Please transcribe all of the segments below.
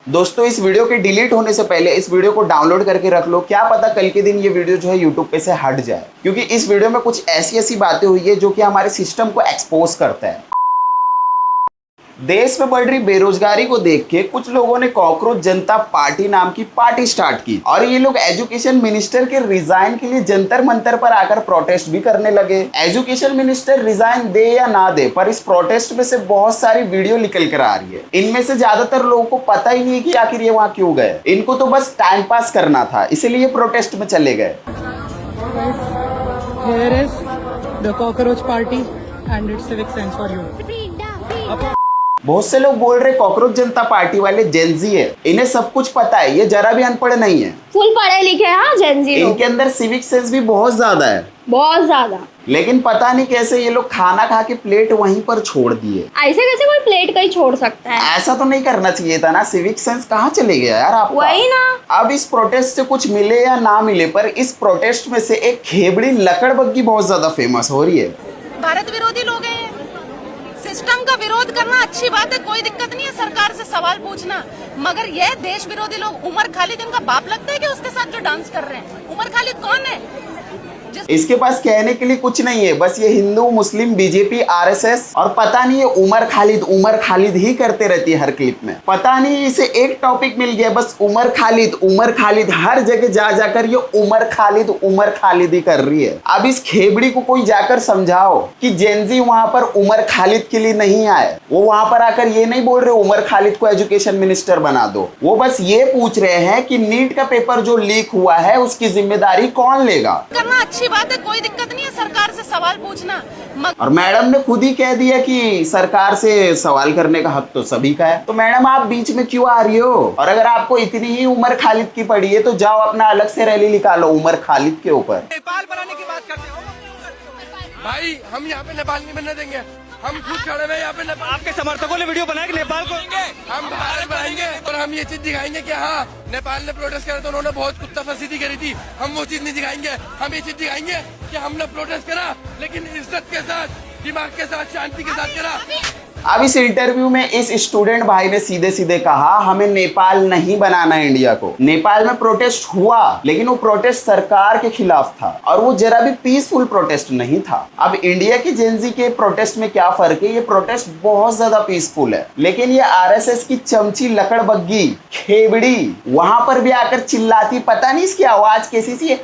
दोस्तों इस वीडियो के डिलीट होने से पहले इस वीडियो को डाउनलोड करके रख लो। क्या पता कल के दिन ये वीडियो जो है यूट्यूब पे से हट जाए, क्योंकि इस वीडियो में कुछ ऐसी ऐसी बातें हुई है जो कि हमारे सिस्टम को एक्सपोज करता है। देश में बढ़ रही बेरोजगारी को देख के कुछ लोगों ने कॉकरोच जनता पार्टी नाम की पार्टी स्टार्ट की और ये लोग एजुकेशन मिनिस्टर के रिजाइन के लिए जंतर मंतर पर आकर प्रोटेस्ट भी करने लगे। एजुकेशन मिनिस्टर रिजाइन दे या ना दे, पर इस प्रोटेस्ट में से बहुत सारी वीडियो निकल कर आ रही है। इनमें से ज्यादातर लोगों को पता ही नहीं कि आखिर ये वहां क्यों गए। इनको तो बस टाइम पास करना था, इसीलिए प्रोटेस्ट में चले गए। Here is the cockroach party and its civic sense for you. बहुत से लोग बोल रहे कॉकरोच जनता पार्टी वाले जेनजी है, इन्हें सब कुछ पता है, ये जरा भी अनपढ़ नहीं है। फुल पढ़े लिखे हैं हाँ जेनजी लोग। इनके अंदर सिविक सेंस भी बहुत ज्यादा है, बहुत ज्यादा। लेकिन पता नहीं कैसे ये लोग खाना खा के प्लेट वहीं पर छोड़ दिए। ऐसे कैसे कोई प्लेट कहीं छोड़ सकता है? ऐसा तो नहीं करना चाहिए था ना। सिविक सेंस कहाँ चले गया यार आपका? वही ना। अब इस प्रोटेस्ट से कुछ मिले या ना मिले, पर इस प्रोटेस्ट में से एक खेबड़ी लकड़बग्गी बहुत ज्यादा फेमस हो रही है। भारत विरोधी लोग हैं, सिस्टम का विरोध करना अच्छी बात है, कोई दिक्कत नहीं है सरकार से सवाल पूछना, मगर यह देश विरोधी लोग, उमर खालिद इनका बाप लगता है कि उसके साथ जो डांस कर रहे हैं? उमर खालिद कौन है? इसके पास कहने के लिए कुछ नहीं है, बस ये हिंदू मुस्लिम बीजेपी आरएसएस और पता नहीं ये उमर खालिद ही करते रहती है हर क्लिप में। पता नहीं इसे एक टॉपिक मिल गया, बस उमर खालिद हर जगह जा जाकर ये उमर खालिद ही कर रही है। अब इस खेबड़ी को कोई जाकर समझाओ कि जेनजी वहां पर उमर खालिद के लिए नहीं आए। वो वहां पर आकर ये नहीं बोल रहे उमर खालिद को एजुकेशन मिनिस्टर बना दो, वो बस ये पूछ रहे हैं कि नीट का पेपर जो लीक हुआ है उसकी जिम्मेदारी कौन लेगा। करना अच्छी बात है, कोई दिक्कत नहीं है सरकार से सवाल पूछना, और मैडम ने खुद ही कह दिया कि सरकार से सवाल करने का हक तो सभी का है। तो मैडम आप बीच में क्यों आ रही हो? और अगर आपको इतनी ही उमर खालिद की पड़ी है तो जाओ अपना अलग से रैली निकालो उमर खालिद के ऊपर। नेपाल बनाने की बात करते हो भाई, हम यहाँ पे नेपाल नहीं बनने देंगे। हम खुद खड़े हुए यहाँ पे आपके समर्थकों ने वीडियो बनाया कि नेपाल को हम भारत बनाएंगे और हम ये चीज दिखाएंगे कि हाँ नेपाल ने प्रोटेस्ट करा तो उन्होंने बहुत कुत्ता फसीदी करी थी। हम वो चीज नहीं दिखाएंगे, हम ये चीज दिखाएंगे कि हमने प्रोटेस्ट करा लेकिन इज्जत के साथ, दिमाग के साथ, शांति के साथ करा। अब इस इंटरव्यू में इस स्टूडेंट भाई ने सीधे सीधे कहा हमें नेपाल नहीं बनाना इंडिया को। नेपाल में प्रोटेस्ट हुआ लेकिन वो प्रोटेस्ट सरकार के खिलाफ था और वो जरा भी पीसफुल प्रोटेस्ट नहीं था। अब इंडिया की जेनजी के प्रोटेस्ट में क्या फर्क है? ये प्रोटेस्ट बहुत ज्यादा पीसफुल है, लेकिन ये आरएसएस की चमची लकड़बग्गी खेबड़ी वहां पर भी आकर चिल्लाती, पता नहीं इसकी आवाज कैसी सी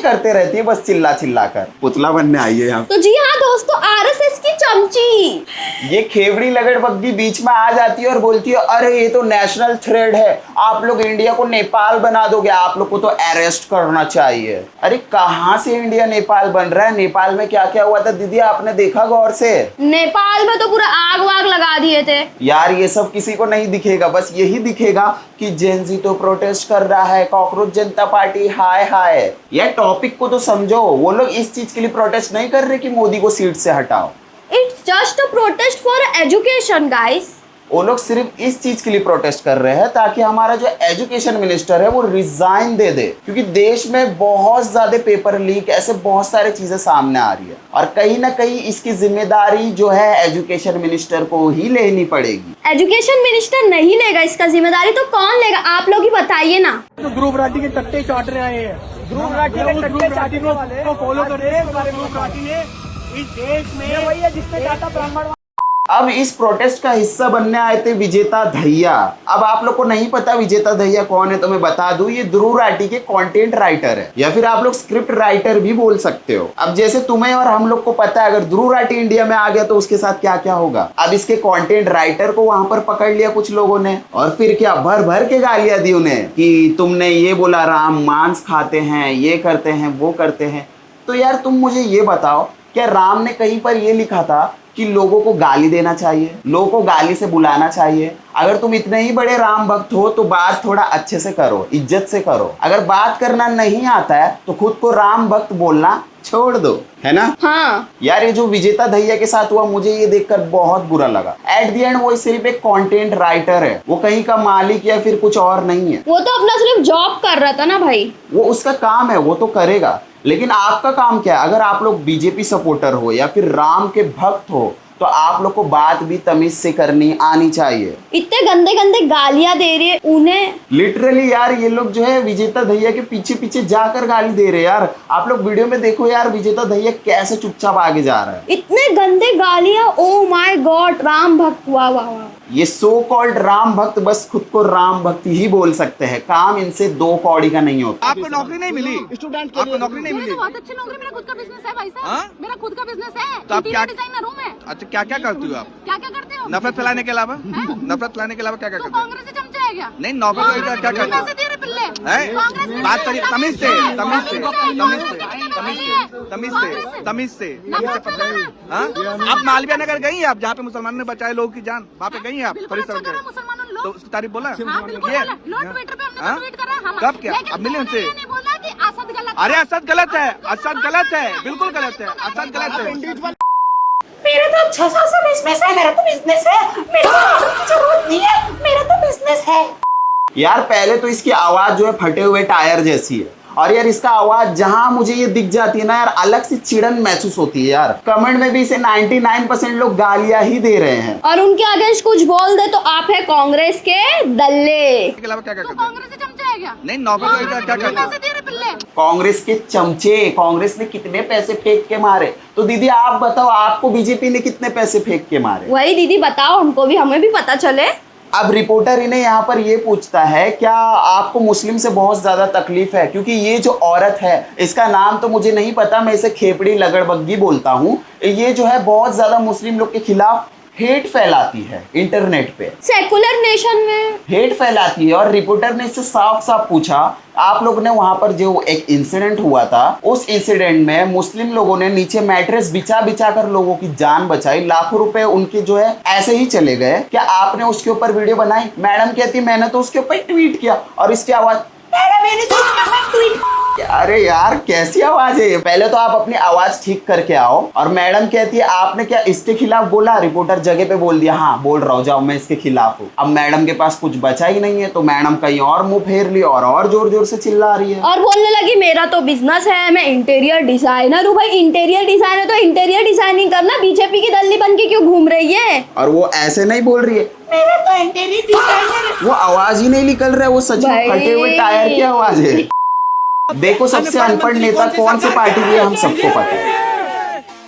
करते रहती है, बस चिल्ला कर पुतला बनने आई है यहाँ। तो जी हाँ दोस्तों, आरएसएस की चमची ये खेबड़ी लगड़बग्गी बीच में आ जाती है और बोलती है अरे ये तो नेशनल थ्रेड है, आप लोग इंडिया को नेपाल बना दोगे, आप लोग को तो अरेस्ट करना चाहिए। अरे कहाँ से इंडिया नेपाल बन रहा है? नेपाल में क्या क्या हुआ था दीदी, आपने देखा गौर से? नेपाल में तो पूरा आग वाग लगा दिए थे यार। ये सब किसी को नहीं दिखेगा, बस यही दिखेगा कि जेनजी तो प्रोटेस्ट कर रहा है, कॉकरोच जनता पार्टी हाय हाय। यार टॉपिक को तो समझो, वो लोग इस चीज के लिए प्रोटेस्ट नहीं कर रहे कि मोदी को सीट से हटाओ। It's just a protest for education guys. वो लोग सिर्फ इस चीज के लिए प्रोटेस्ट कर रहे हैं ताकि हमारा जो एजुकेशन मिनिस्टर है वो रिजाइन दे दे, क्योंकि देश में बहुत ज्यादा पेपर लीक, ऐसे बहुत सारी चीजें सामने आ रही है और कहीं ना कहीं इसकी जिम्मेदारी जो है एजुकेशन मिनिस्टर को ही लेनी पड़ेगी। एजुकेशन मिनिस्टर नहीं लेगा इसका जिम्मेदारी, तो कौन लेगा? आप लोग ही बताइए ना। तो ध्रुव राठी के टट्टे चाट रहे हैं, ध्रुव राठी के टट्टे चाटी को फॉलो करते हैं। ध्रुव राठी ने इस देश में वही है जिसने डाटा ब्राह्मण। अब इस प्रोटेस्ट का हिस्सा बनने आए थे विजेता दहिया। अब आप लोग को नहीं पता विजेता दहिया कौन है तो मैं बता दूं, ये ध्रुव राठी के कंटेंट राइटर है, या फिर आप लोग स्क्रिप्ट राइटर भी बोल सकते हो। अब जैसे तुम्हें और हम लोग को पता है अगर ध्रुव राठी इंडिया में आ गया तो उसके साथ क्या क्या होगा। अब इसके कंटेंट राइटर को वहां पर पकड़ लिया कुछ लोगों ने और फिर क्या भर भर के गालियां दी उन्हें कि तुमने ये बोला राम मांस खाते हैं, ये करते हैं, वो करते हैं। तो यार तुम मुझे ये बताओ, क्या राम ने कहीं पर ये लिखा था कि लोगों को गाली देना चाहिए, लोगों को गाली से बुलाना चाहिए? अगर तुम इतने ही बड़े राम भक्त हो तो बात थोड़ा अच्छे से करो, इज्जत से करो। अगर बात करना नहीं आता है तो खुद को राम भक्त बोलना छोड़ दो, है ना? हाँ यार ये जो विजेता दहिया के साथ हुआ मुझे ये देखकर बहुत बुरा लगा। एट द एंड वो सिर्फ एक कंटेंट राइटर है, वो कहीं का मालिक या फिर कुछ और नहीं है। वो तो अपना सिर्फ जॉब कर रहा था ना भाई, वो उसका काम है, वो तो करेगा, लेकिन आपका काम क्या है? अगर आप लोग बीजेपी सपोर्टर हो या फिर राम के भक्त हो तो आप लोग को बात भी तमीज से करनी आनी चाहिए। इतने गंदे गंदे गालियां दे रही है उन्हें। लिटरली यार ये लोग जो है विजेता दहिया के पीछे पीछे जाकर गाली दे रहे हैं यार। आप लोग वीडियो में देखो यार विजेता दहिया कैसे चुपचाप आगे जा रहा है। इतने गंदे गालियां, ओ माय गॉड, राम भक्त, वाह वाह वाह। ये सो कॉल्ड राम भक्त बस खुद को राम भक्त ही बोल सकते हैं, काम इनसे दो कौड़ी का नहीं होता। आपको नौकरी नहीं मिली, स्टूडेंट आपको नौकरी नहीं मिली। बहुत अच्छी नौकरी, मेरा खुद का बिजनेस है भाई साहब, मेरा खुद का बिजनेस है। तो आप क्या डिजाइनर हूँ मैं। अच्छा क्या क्या करती हो आप? क्या क्या करते हो? नफरत फैलाने के अलावा नफरत फैलाने के अलावा क्या क्या तो करते हो? कांग्रेस से चमचा है क्या? नहीं नौकरी क्या क्या करते हो? बात करिए तमीज से, तमीज से, तमीज से, तमीज से, तमीज से, तमीज से। हाँ? आप मालविया नगर गई हैं आप, जहाँ पे मुसलमानों ने बचाए लोगों की जान, वहाँ पे गई हैं आप परिसर में? तो उसकी तारीफ बोला हाँ, कब क्या? अब मिले उनसे? अरे असद गलत है, असद गलत है, बिल्कुल गलत है, असद गलत है। मेरा तो अच्छा खासा बिजनेस है, मेरा तो बिजनेस है, मेरा तो जरूरत नहीं है, मेरा तो बिजनेस है। यार पहले तो इसकी आवाज जो है फटे हुए टायर जैसी है, और यार इसका आवाज जहां मुझे ये दिख जाती है ना यार अलग से चिड़न महसूस होती है यार। कमेंट में भी इसे 99% लोग गालियां ही दे रहे हैं। और उनके अगेंस्ट कुछ बोल दे तो आप है कांग्रेस के दल्ले। इसके अलावा क्या क्या करते कांग्रेस से चमचा है क्या? नहीं नौकरी क्या करते हो? कांग्रेस के चमचे, कांग्रेस ने कितने पैसे फेंक के मारे? तो दीदी आप बताओ, आपको बीजेपी ने कितने पैसे फेंक के मारे? वही दीदी बताओ हमको भी, हमें भी पता चले। अब रिपोर्टर इन्हें यहाँ पर ये पूछता है क्या आपको मुस्लिम से बहुत ज्यादा तकलीफ है? क्योंकि ये जो औरत है इसका नाम तो मुझे नहीं पता, मैं इसे खेपड़ी लगड़बग्गी बोलता हूँ। ये जो है बहुत ज्यादा मुस्लिम लोग के खिलाफ हेट फैलाती है, इंटरनेट पे सेकुलर नेशन में हेट फैलाती है। और रिपोर्टर ने इससे साफ साफ पूछा, आप लोग ने वहां पर जो एक इंसिडेंट हुआ था उस इंसिडेंट में मुस्लिम लोगों ने नीचे मैट्रेस बिछा बिछा कर लोगों की जान बचाई, लाखों रुपए उनके जो है ऐसे ही चले गए। क्या आपने उसके ऊपर वीडियो बनाई? मैडम कहती मैंने तो उसके ऊपर ट्वीट किया, और इसकी आवाज अरे यार कैसी आवाज है ये? पहले तो आप अपनी आवाज ठीक करके आओ। और मैडम कहती है आपने क्या इसके खिलाफ बोला? रिपोर्टर जगह पे बोल दिया हाँ बोल रहा हूँ, जाओ मैं इसके खिलाफ हूँ। अब मैडम के पास कुछ बचा ही नहीं है तो मैडम कहीं और मुंह फेर ली और जोर जोर से चिल्ला रही है और बोलने लगी मेरा तो बिजनेस है, मैं इंटीरियर डिजाइनर हूँ। भाई इंटीरियर डिजाइनर तो इंटीरियर डिजाइनिंग करना, बीजेपी की दल्ली बन के क्यों घूम रही है? और वो ऐसे नहीं बोल रही है, मेरा तो इंटीरियर डिजाइनर, वो आवाज ही नहीं निकल रहा है, वो सच में फटे हुए टायर की आवाज है। देखो सबसे अनपढ़ नेता कौन सी पार्टी की है हम सबको पता है।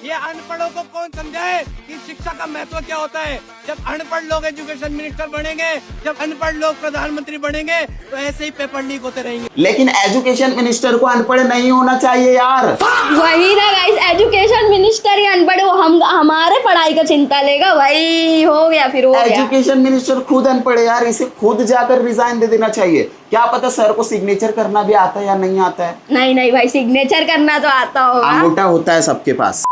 ये अनपढ़ों को कौन समझाए कि शिक्षा का महत्व क्या होता है? जब अनपढ़ लोग एजुकेशन मिनिस्टर बनेंगे, जब अनपढ़ लोग प्रधानमंत्री बनेंगे, तो ऐसे ही पेपर लीक होते रहेंगे। लेकिन एजुकेशन मिनिस्टर को अनपढ़ नहीं होना चाहिए यार। वही ना गाइस, एजुकेशन मिनिस्टर ही अनपढ़, वो हम हमारे पढ़ाई का चिंता लेगा। वही हो गया, फिर हो गया। एजुकेशन मिनिस्टर खुद अनपढ़ है यार, इसे खुद जाकर रिजाइन दे देना चाहिए। क्या पता सर को सिग्नेचर करना भी आता है या नहीं आता है। नहीं भाई, सिग्नेचर करना तो आता होगा, अंगूठा होता है सबके पास।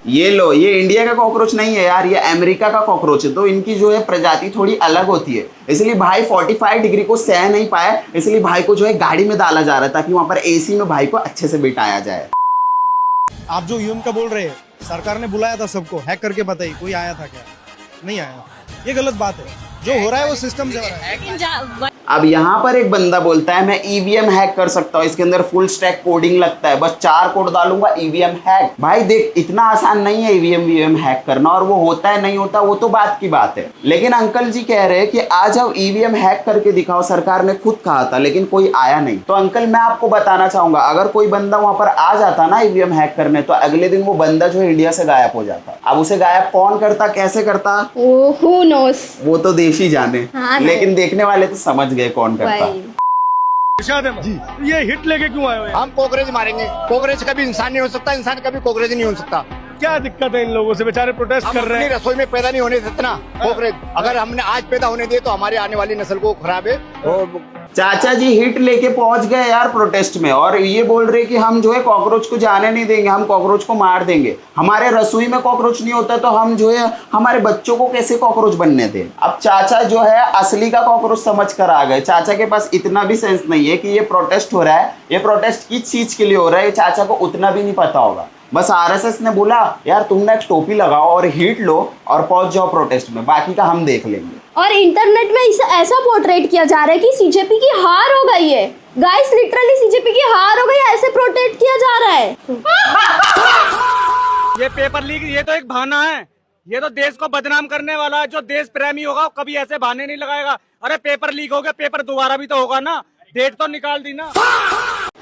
ये लो, ये इंडिया का कॉकरोच नहीं है यार, ये अमेरिका का कॉकरोच है। तो इनकी जो है प्रजाति थोड़ी अलग होती है, इसलिए भाई 45 डिग्री को सह नहीं पाया, इसलिए भाई को जो है गाड़ी में डाला जा रहा है ताकि वहां पर एसी में भाई को अच्छे से बिठाया जाए। आप जो यूएम का बोल रहे हैं, सरकार ने बुलाया था सबको, हैक करके बताइए कोई आया था क्या? नहीं आया। ये गलत बात है, जो हो रहा है वो सिस्टम से हो रहा है। अब यहाँ पर एक बंदा बोलता है मैं ईवीएम हैक कर सकता हूँ, इसके अंदर फुल स्टैक कोडिंग लगता है, बस 4 कोड डालूंगा ईवीएम हैक। भाई देख, इतना आसान नहीं है ईवीएम हैक करना, और वो होता है नहीं होता वो तो बात की बात है। लेकिन अंकल जी कह रहे हैं कि आज आप ईवीएम हैक करके दिखाओ, सरकार ने खुद कहा था लेकिन कोई आया नहीं। तो अंकल मैं आपको बताना चाहूंगा, अगर कोई बंदा वहां पर आ जाता ना ईवीएम हैक करने, तो अगले दिन वो बंदा जो है इंडिया से गायब हो जाता। अब उसे गायब कौन करता, कैसे करता, who knows? वो तो देश ही जाने। हाँ, लेकिन देखने वाले तो समझ गए कौन करता। जी, ये हिट लेके क्यों आए हो? हम कॉकरोच मारेंगे। कॉकरोच कभी इंसान नहीं हो सकता, इंसान कभी कॉकरोच नहीं हो सकता। क्या दिक्कत है इन लोगों से? बेचारे प्रोटेस्ट कर रहे हैं। अपनी रसोई में पैदा नहीं होने देते कॉकरोच, अगर हमने आज पैदा होने दिए तो हमारे आने वाली नस्ल को खराब है। चाचा जी हिट लेके पहुंच गए यार प्रोटेस्ट में, और ये बोल रहे कि हम जो है कॉकरोच को जाने नहीं देंगे, हम कॉकरोच को मार देंगे। हमारे रसोई में कॉकरोच नहीं होता तो हम जो है हमारे बच्चों को कैसे कॉकरोच बनने दें। अब चाचा जो है असली का कॉकरोच समझ कर आ गए। चाचा के पास इतना भी सेंस नहीं है कि ये प्रोटेस्ट हो रहा है, ये प्रोटेस्ट किस चीज के लिए हो रहा है, ये चाचा को उतना भी नहीं पता होगा। बस आरएसएस ने बोला यार तुम ना एक टोपी लगाओ और हिट लो और पहुंच जाओ प्रोटेस्ट में, बाकी का हम देख लेंगे। और इंटरनेट में इसे ऐसा पोर्ट्रेट किया जा रहा है कि सीजेपी की हार हो गई है। गाइस लिटरली सीजेपी की हार हो गई है, ऐसे प्रोटेक्ट किया जा रहा है। ये पेपर लीक ये तो एक बहाना है, ये तो देश को बदनाम करने वाला है। जो देश प्रेमी होगा वो कभी ऐसे बहाने नहीं लगाएगा। अरे पेपर लीक हो गया, पेपर दोबारा भी तो होगा ना, डेट तो निकाल दी ना।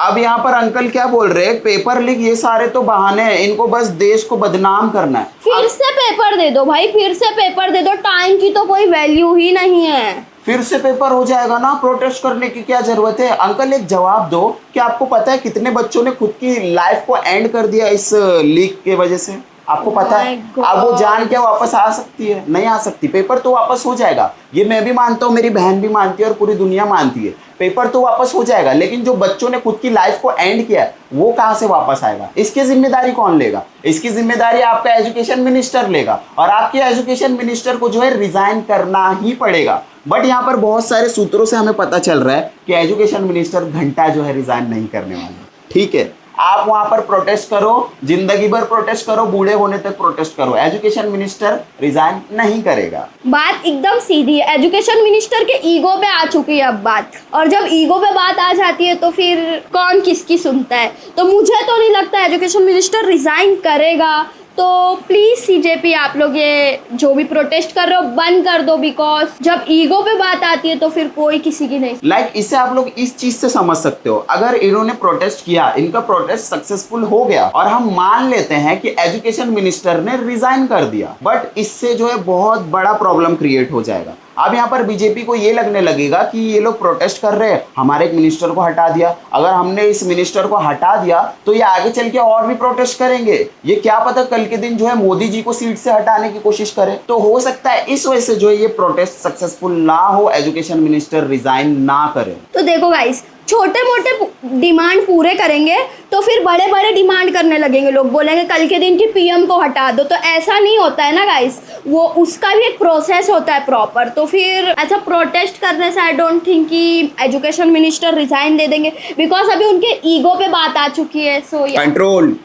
अब यहाँ पर अंकल क्या बोल रहे हैं, पेपर लीक ये सारे तो बहाने हैं, इनको बस देश को बदनाम करना है। फिर से पेपर दे दो भाई, फिर से पेपर दे दो, टाइम की तो कोई वैल्यू ही नहीं है। फिर से पेपर हो जाएगा ना, प्रोटेस्ट करने की क्या जरूरत है। अंकल एक जवाब दो कि आपको पता है कितने बच्चों ने खुद की लाइफ को एंड कर दिया इस लीक के वजह से, आपको पता है। अब वो जान के वापस आ सकती है? नहीं आ सकती। पेपर तो वापस हो जाएगा, ये मैं भी मानता हूँ, मेरी बहन भी मानती है और पूरी दुनिया मानती है। पेपर तो वापस हो जाएगा, लेकिन जो बच्चों ने खुद की लाइफ को एंड किया है वो कहाँ से वापस आएगा? इसकी जिम्मेदारी कौन लेगा? इसकी जिम्मेदारी आपका एजुकेशन मिनिस्टर लेगा, और आपके एजुकेशन मिनिस्टर को जो है रिजाइन करना ही पड़ेगा। बट यहाँ पर बहुत सारे सूत्रों से हमें पता चल रहा है कि एजुकेशन मिनिस्टर घंटा जो है रिजाइन नहीं करने वाले। ठीक है, आप वहां पर प्रोटेस्ट करो, जिंदगी भर प्रोटेस्ट करो, बूढ़े होने तक प्रोटेस्ट करो, एजुकेशन मिनिस्टर रिजाइन नहीं करेगा। बात एकदम सीधी है, एजुकेशन मिनिस्टर के ईगो पे आ चुकी है अब बात, और जब ईगो पे बात आ जाती है तो फिर कौन किसकी सुनता है। तो मुझे तो नहीं लगता एजुकेशन मिनिस्टर रिजाइन करेगा। तो प्लीज सीजेपी आप लोग ये जो भी प्रोटेस्ट कर रहे हो बंद कर दो, बिकॉज जब ईगो पे बात आती है तो फिर कोई किसी की नहीं। लाइक इससे आप लोग इस चीज से समझ सकते हो, अगर इन्होंने प्रोटेस्ट किया, इनका प्रोटेस्ट सक्सेसफुल हो गया और हम मान लेते हैं कि एजुकेशन मिनिस्टर ने रिजाइन कर दिया, बट इससे जो है बहुत बड़ा प्रॉब्लम क्रिएट हो जाएगा। अब यहाँ पर बीजेपी को ये लगने लगेगा कि ये लोग प्रोटेस्ट कर रहे हैं, हमारे एक मिनिस्टर को हटा दिया, अगर हमने इस मिनिस्टर को हटा दिया तो ये आगे चल के और भी प्रोटेस्ट करेंगे। ये क्या पता कल के दिन जो है मोदी जी को सीट से हटाने की कोशिश करे। तो हो सकता है इस वजह से जो है ये प्रोटेस्ट सक्सेसफुल ना हो, एजुकेशन मिनिस्टर रिजाइन ना करे। तो देखो गाइस, छोटे मोटे डिमांड पूरे करेंगे तो फिर बड़े बड़े डिमांड करने लगेंगे। लोग बोलेंगे कल के दिन की पीएम को हटा दो, तो ऐसा नहीं होता है ना गाइस, वो उसका भी एक प्रोसेस होता है प्रॉपर। तो फिर ऐसा प्रोटेस्ट करने से आई डोंट थिंक कि एजुकेशन मिनिस्टर रिजाइन दे देंगे, बिकॉज अभी उनके ईगो पे बात आ चुकी है। So control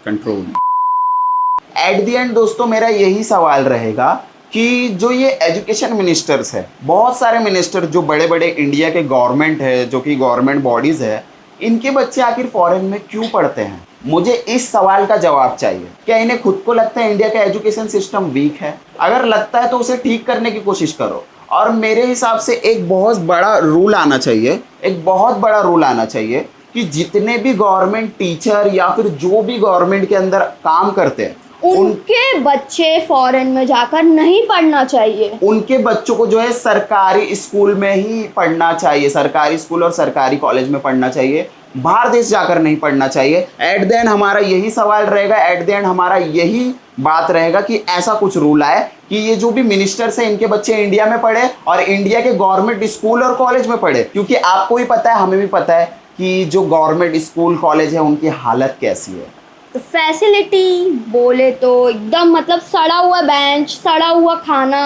at the end दोस्तों मेरा यही सवाल रहेगा कि जो ये एजुकेशन मिनिस्टर्स है, बहुत सारे मिनिस्टर जो बड़े बड़े इंडिया के गवर्नमेंट है, जो कि गवर्नमेंट बॉडीज है, इनके बच्चे आखिर फॉरेन में क्यों पढ़ते हैं? मुझे इस सवाल का जवाब चाहिए। क्या इन्हें खुद को लगता है इंडिया का एजुकेशन सिस्टम वीक है? अगर लगता है तो उसे ठीक करने की कोशिश करो। और मेरे हिसाब से एक बहुत बड़ा रूल आना चाहिए, एक बहुत बड़ा रूल आना चाहिए कि जितने भी गवर्नमेंट टीचर या फिर जो भी गवर्नमेंट के अंदर काम करते हैं उनके बच्चे फॉरेन में जाकर नहीं पढ़ना चाहिए। उनके बच्चों को जो है सरकारी स्कूल में ही पढ़ना चाहिए, सरकारी स्कूल और सरकारी कॉलेज में पढ़ना चाहिए, बाहर देश जाकर नहीं पढ़ना चाहिए। एट द एंड हमारा यही सवाल रहेगा, एट द एंड हमारा यही बात रहेगा कि ऐसा कुछ रूल आए कि ये जो भी मिनिस्टर्स हैं इनके बच्चे इंडिया में पढ़े और इंडिया के गवर्नमेंट स्कूल और कॉलेज में पढ़े। क्योंकि आपको भी पता है, हमें भी पता है कि जो गवर्नमेंट स्कूल कॉलेज है उनकी हालत कैसी है। तो फैसिलिटी बोले तो एकदम मतलब सड़ा हुआ बेंच, सड़ा हुआ खाना,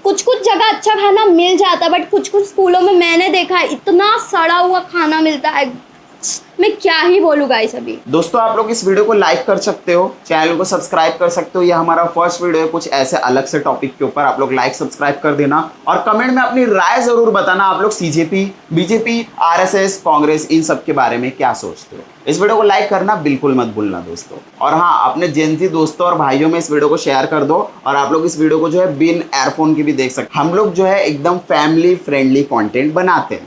कुछ जगह अच्छा खाना मिल जाता है, बट कुछ स्कूलों में मैंने देखा है इतना सड़ा हुआ खाना मिलता है, मैं क्या ही बोलूँ गाइस। अभी दोस्तों आप लोग इस वीडियो को लाइक कर सकते हो, चैनल को सब्सक्राइब कर सकते हो। ये हमारा फर्स्ट वीडियो है कुछ ऐसे अलग से टॉपिक के ऊपर। आप लोग लाइक सब्सक्राइब कर देना और कमेंट में अपनी राय जरूर बताना, आप लोग सीजेपी, बीजेपी, आरएसएस, कांग्रेस इन सब के बारे में क्या सोचते हो। इस वीडियो को लाइक करना बिल्कुल मत भूलना दोस्तों। और हाँ, अपने जेनजी दोस्तों और भाइयों में इस वीडियो को शेयर कर दो। और आप लोग इस वीडियो को जो है बिन एयरफोन की भी देख सकते। हम लोग जो है एकदम फैमिली फ्रेंडली कंटेंट बनाते हैं।